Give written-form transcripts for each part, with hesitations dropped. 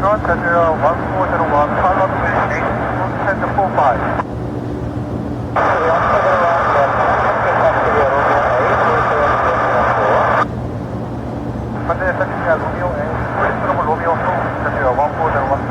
Jeju 1401, pilot gate 1045. 현재 서비스야 로미오 A, 폴리스로브 로미오 2, Jeju 1401.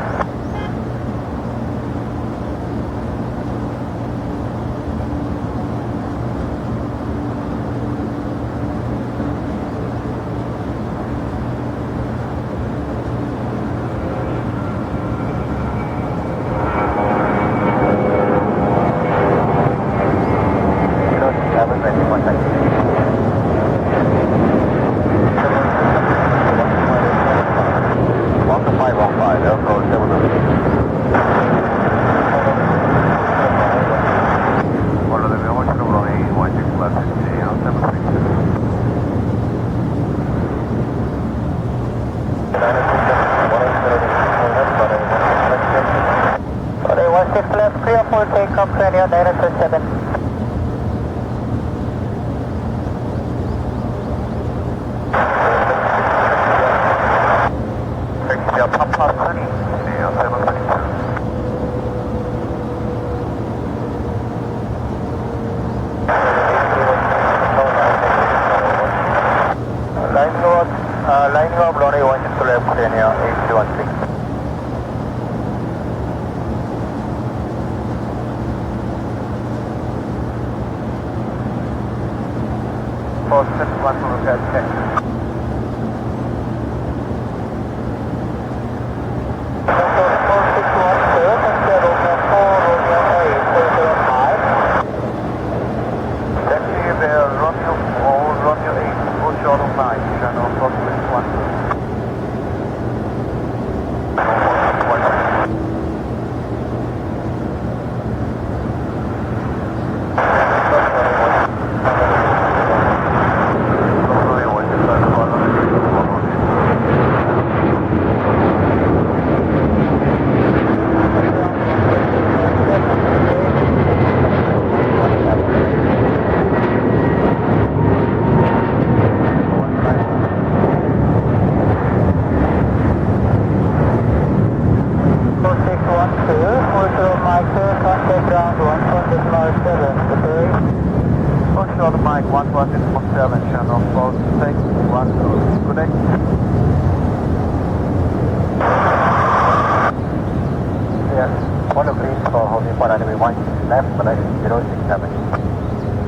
Takeoff radio director 7. Taxi Papa 30, 네요, 732. Lining up runway 16 to left, radio 8313. For 61 to look at check. Taxi there, Romeo 8, go short of 9, channel 461. Mike 116.7, channel 4612. Good day. Yes, one of these for holding 1 left, select 067.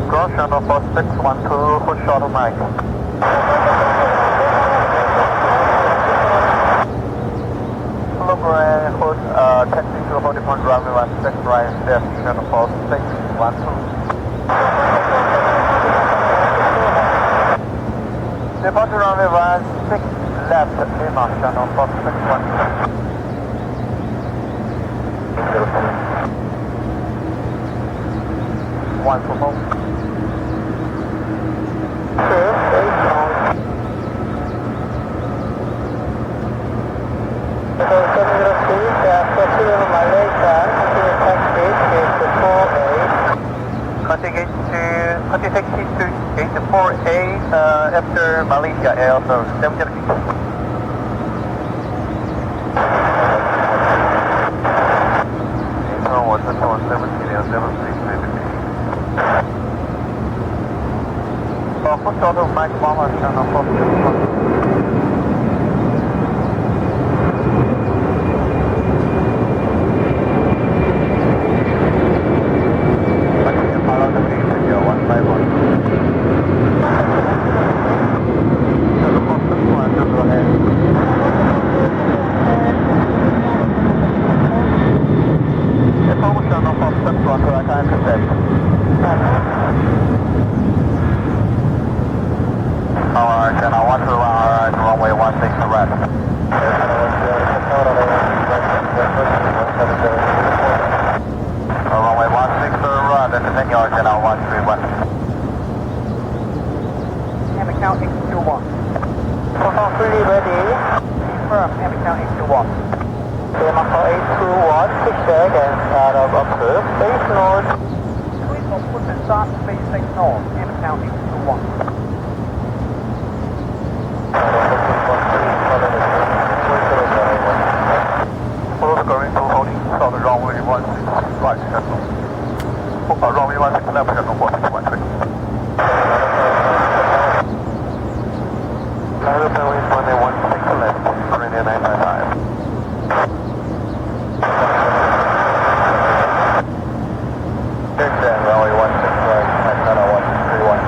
Cross channel 4612, hold short of Mike. Hold taxi to hold point runway 16 right, left, channel 4612. Departure runway 16 left, Lima, channel 4612. One for home. Contact taxi to gate 4A after Malaysia Air Service 706. First order Mike Mama, channel 461. Channel 1 to runway 16 to left. Runway 16 to right, and then your channel 131. And account X21. Fully ready. Confirm, and account X21. Marco 821, 6 check and start of observe. Face north. Please don't put the start space 6 north, and account X21. runway 16 left, runway 955. Runway 16 right, Antenna 131.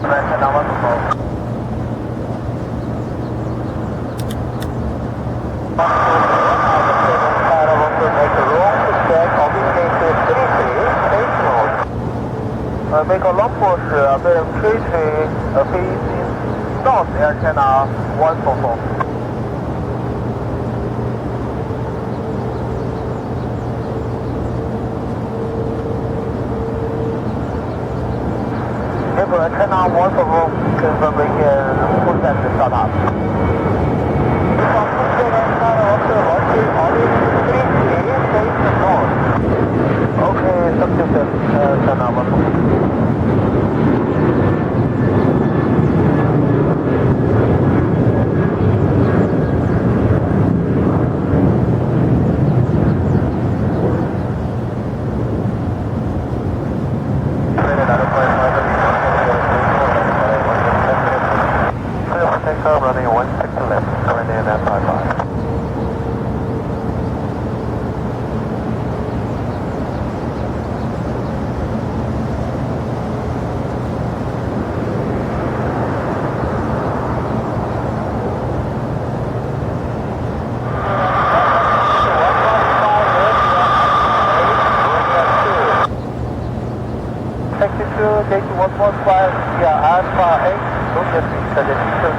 Antenna 145. Make a long course, facing north, antenna 144. Antenna 144, confirming full set to start up. Okay, substitute, antenna 144. Running 16 left, running 955. Taxi to gate 115 via Alpha 8, don't get me suggestion.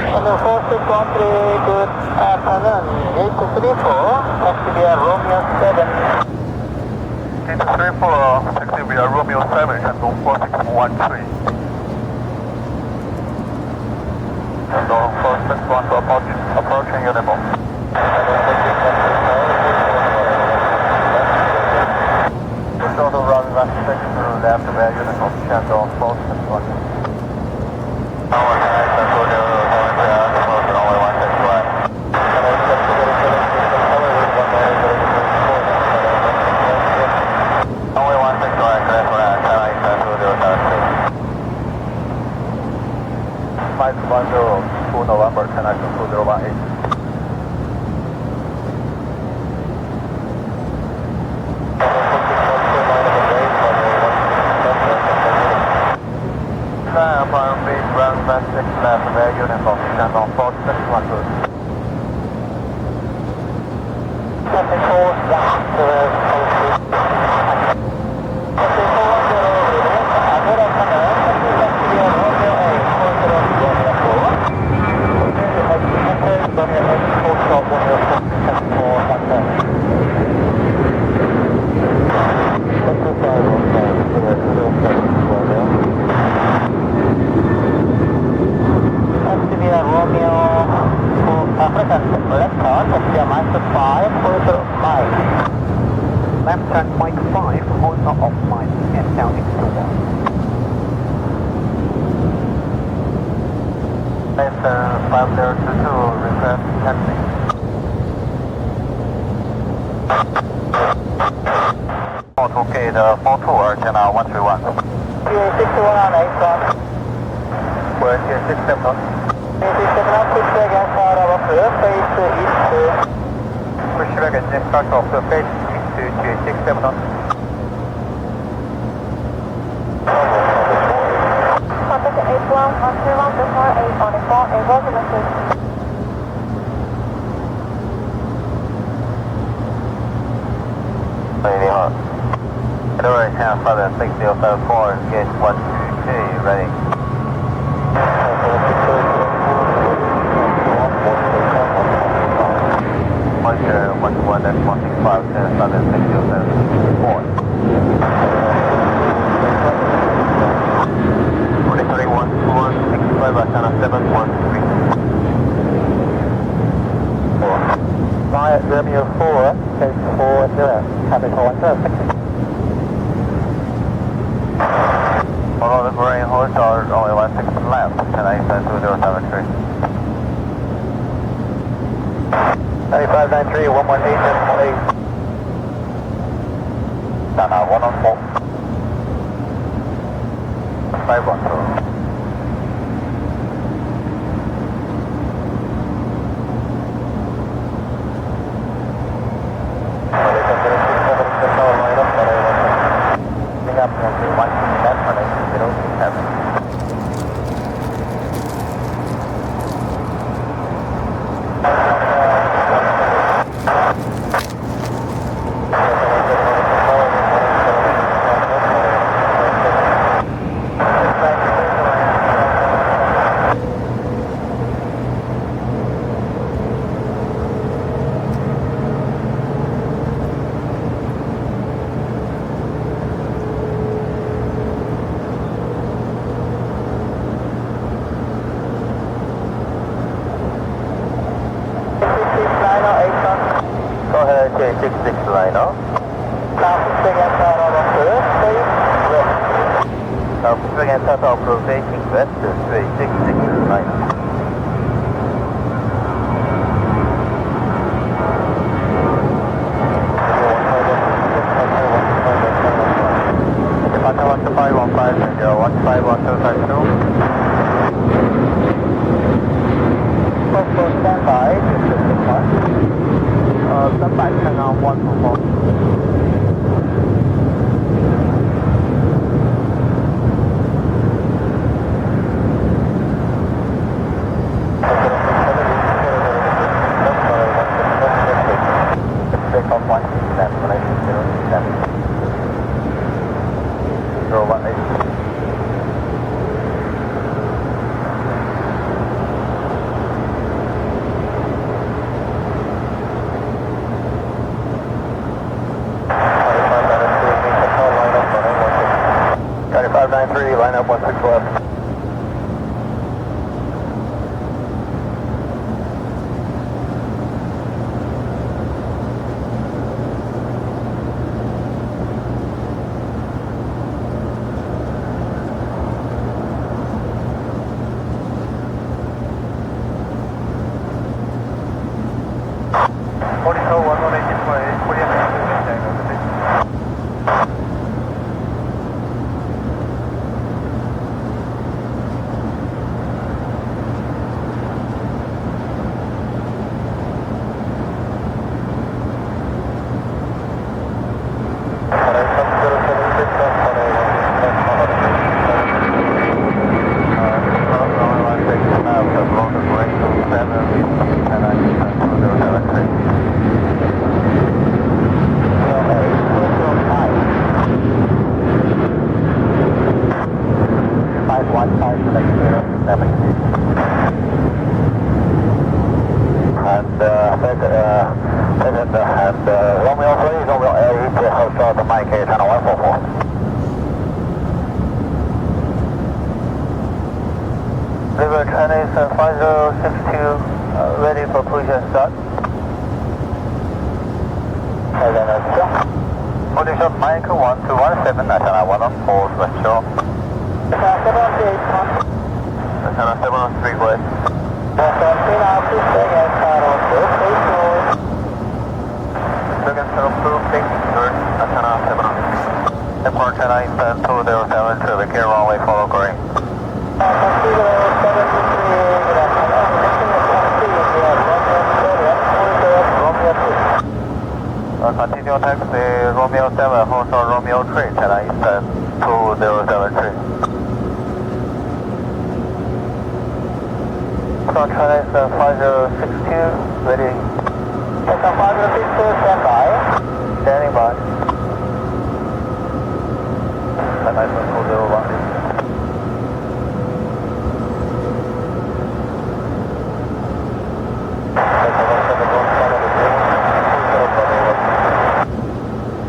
Hello, 4613, good afternoon. 8234, taxi via Romeo 7. 8234, taxi via Romeo 7, Shandong 4613. Shandong 4613 approaching your level. Total runway 16 to left via uniform, Shandong 4613. November 10 2018. Upon being ground back 6 left, their uniform, Shandong 4612. Technical, left turn point 5, hold not off line, and down extra 1. Left turn 5022, request taxi. Okay, the 42, antenna 131. 61 on 8 square, here 67 knots. 67 knots, pushback and start off, face east. Pushback engine start off, face east to 67 knots. Contact 81 on 3124 on a 4, a roger message. February 10, 6074, gate 123, ready. Pointer 11, that's 165, 10, 6074. 43, 121, 65, Antenna 713. Riot Romeo 4, case 40, capital 106. Follow the green horse or only 1 second left, 10-2073. 9593, 118, 118. Dana 114. 512. Go ahead, J66 liner. Now pushback and start off, face west. Now, pushing and start off facing west, 366 liner. Departure 12515, 15152. Postcode standby, standby channel 124. Line up 164. Romeo 3, Romeo 8, hotel the Mike 8, channel 144. River Chinese 5062, ready for push and start. Holding shot Mike 1217, channel 114, West Shore. Channel 703, go ahead. Second set of two, big third, antenna 7. Airport antenna is 207 to the care runway, follow green. Continue taxi Romeo 7, hold on Romeo 3, China Eastern 2073. So China Eastern 5062, ready. Eastern 5062, stand by. Standing by. China Eastern 201.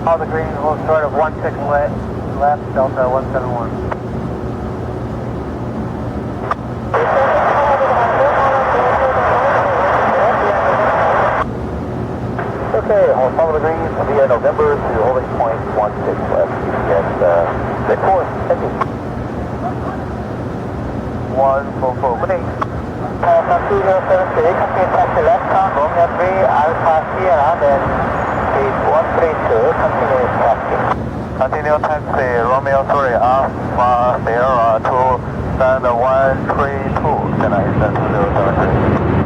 All the green, hold short of 16 left, Delta 171. Okay, hold follow the green via November to holding point 16 left. Get 6-4, thank you. 144, good day. From 2076, continue taxi left, count Romeo 3, Alpha Sierra, then 132, continue taxi. Continue taxi, Romeo 3, Alpha Sierra to stand 132, can I send 2073?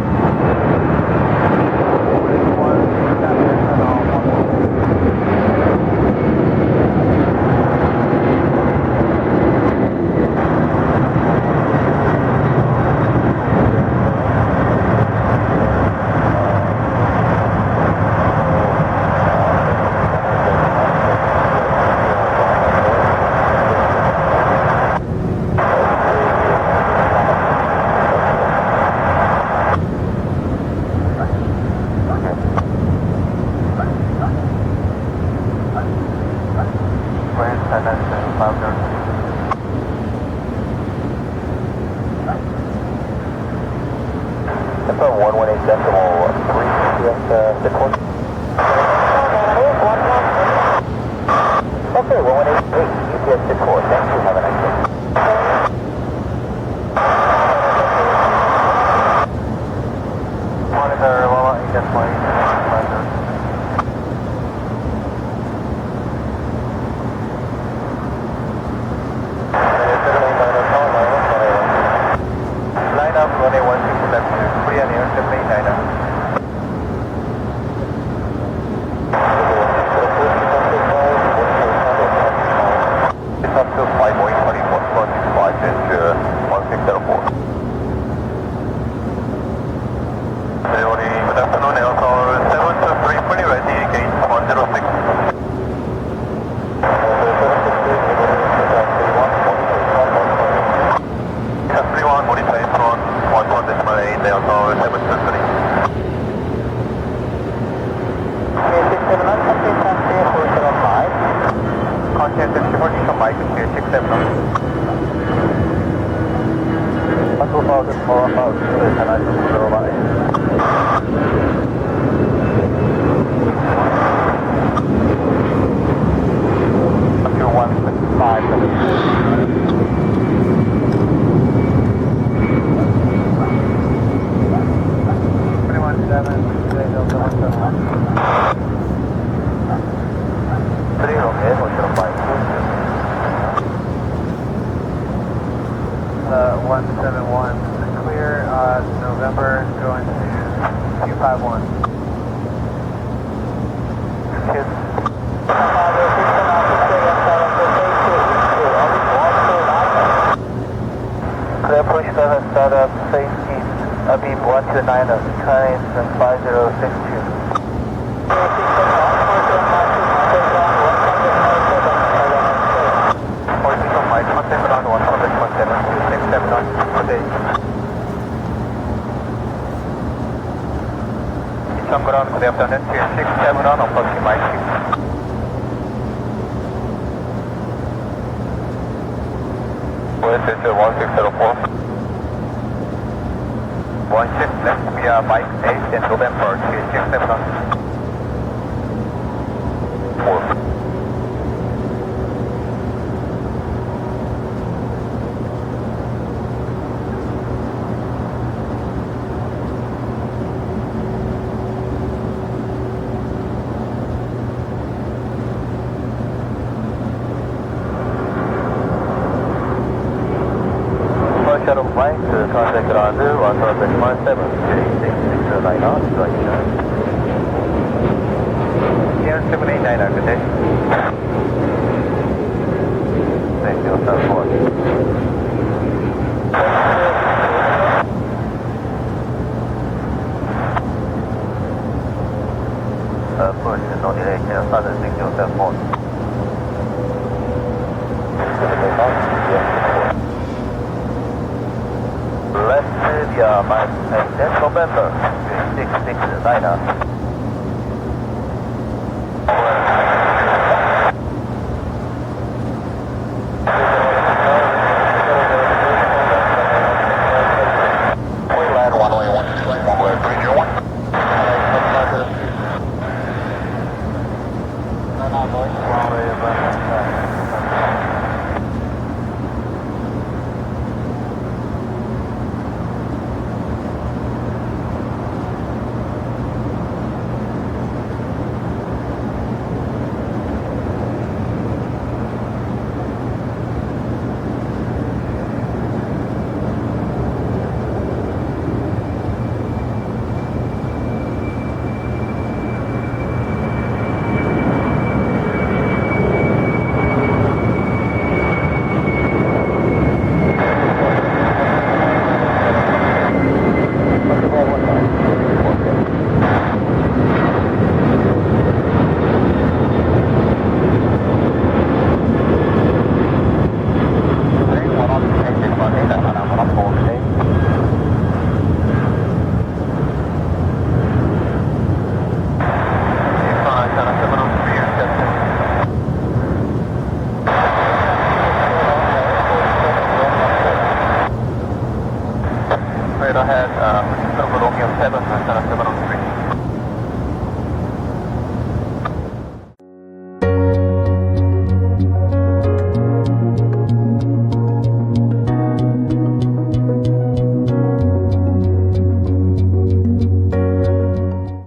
Incheon good afternoon, 267 on approaching my seat. OSS 1604. 16 left via Mike 8 in November, 267 on 4. flying to contact ground 121.73669 situation. Here 789 good day. Thank you, sir. Push, no delay, here, Southern 6074. Left via my 10 November 669. Straight ahead, Romeo 7